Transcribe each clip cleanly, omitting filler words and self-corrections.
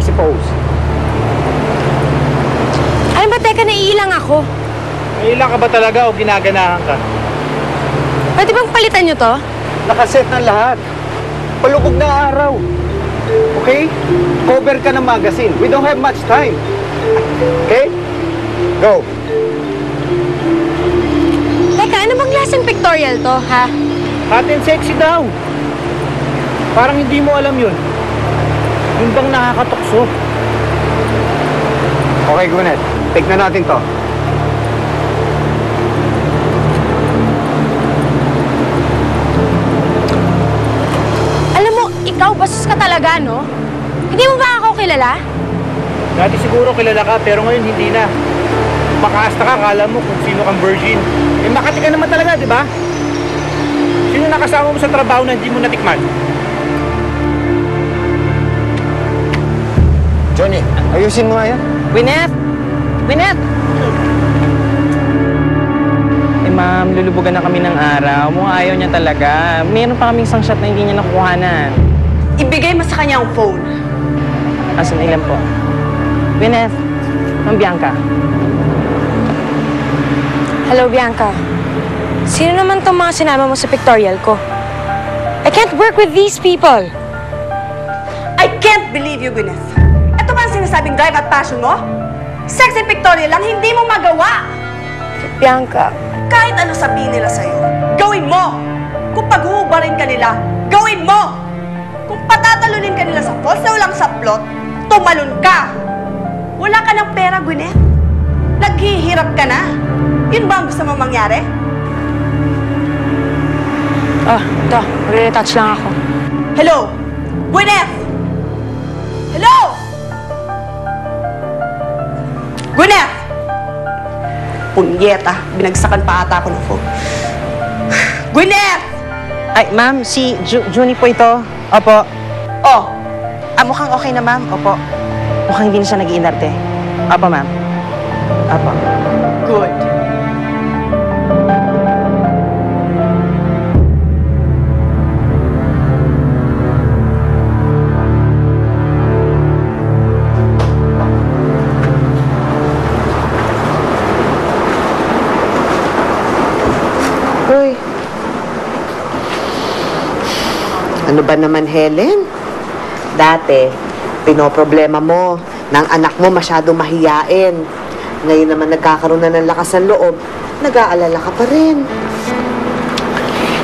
suppose. Ay ba, teka, naiilang ako. Nailang ka ba talaga o ginaganahan ka? Pwede bang palitan nyo to? Nakaset na lahat. Palubog na araw. Okay? Cover ka ng magazine. We don't have much time. Okay? Go. Teka, ano bang lasang pictorial to, ha? Hot and sexy daw. Parang hindi mo alam yun. Yung bang nakakatukso. Okay, Gwyneth. Tignan natin to. Alam mo, ikaw, basos ka talaga, no? Hindi mo ba ako kilala? Dati siguro kilala ka, pero ngayon hindi na. Makaasta ka, kala mo kung sino kang virgin. Eh, Makati ka naman talaga, di ba? Sino nakasama mo sa trabaho na hindi mo natikman? Johnny, ayusin mo nga yan. Gwyneth! Gwyneth! Eh ma'am, lulubugan na kami ng araw. Mukhang ayaw niya talaga. Meron pa kaming isang shot na hindi niya nakukuhanan. Ibigay mo sa kanya ang phone. Asan ilan po? Gwyneth! Ma'am Bianca. Hello, Bianca. Sino naman tong mga sinama mo sa pictorial ko? I can't work with these people. I can't believe you, Gwyneth. Ito ba ang sinasabing drive at passion mo? Sexy pictorial lang, hindi mo magawa. Bianca, Kahit ano sabihin nila sa'yo, gawin mo. Kung paghuhubarin ka nila, gawin mo. Kung patatalunin ka nila sa falls na walang saplot, tumalon ka. Wala ka ng pera, Gwyneth. Naghihirap ka na. Yun ba ang gusto mo mangyari? ito, mag-retouch lang ako. Hello? Gwyneth! Hello? Gwyneth! Punyeta, binagsakan pa ata ako ng phone. Gwyneth! Ay, ma'am, si Junie po ito. Opo. Oh, Mukhang okay na, ma'am. Opo. Mukhang hindi na siya nag-iinarte. Opo, ma'am. Opo. good. Uy. Ano ba naman, Helen? Dati, pinoproblema mo na ang anak mo masyado mahiyain. Ngayon naman nagkakaroon na ng lakas ng loob, nag-aalala ka pa rin.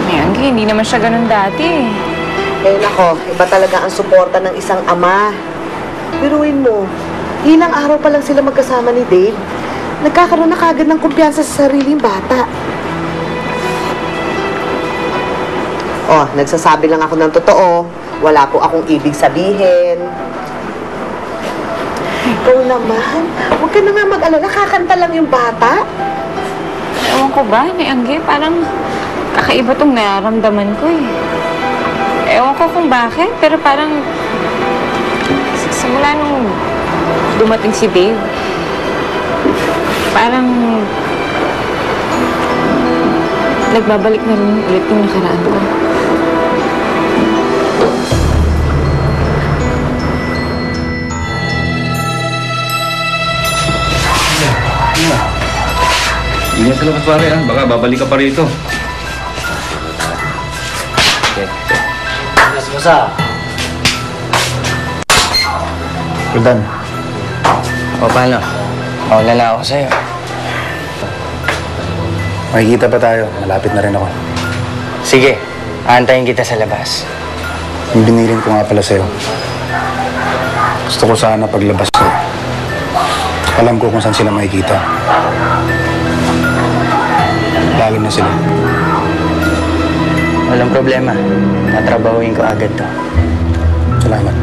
Ngayon, hindi naman siya ganun dati. Eh nako, iba talaga ang suporta ng isang ama. Biruin mo, ilang araw pa lang sila magkasama ni Dave, nagkakaroon na kagad ng kumpiyansa sa sariling bata. Oh, nagsasabi lang ako ng totoo. Wala po akong ibig sabihin. Ikaw naman, huwag ka na nga mag-alala. Kakanta lang yung bata. Ewan ko ba, ni Angge, parang kakaiba tong nararamdaman ko eh. Ewan ko kung bakit, pero parang simula nung dumating si Dave, parang nagbabalik na rin ulit yung nakaraan ko. Ingat ka labas pare ah, baka babalik ka pa rito. Okay. Roldan. O, paano? Mawala na ako sa'yo. Makikita pa tayo. Malapit na rin ako. Sige, aantayin kita sa labas. Yung binilin ko nga pala sa'yo. Gusto ko sana paglabas ko. Alam ko kung saan sila makikita. Lalim na sila. Walang problema. Tatrabahuin ko agad to. Salamat.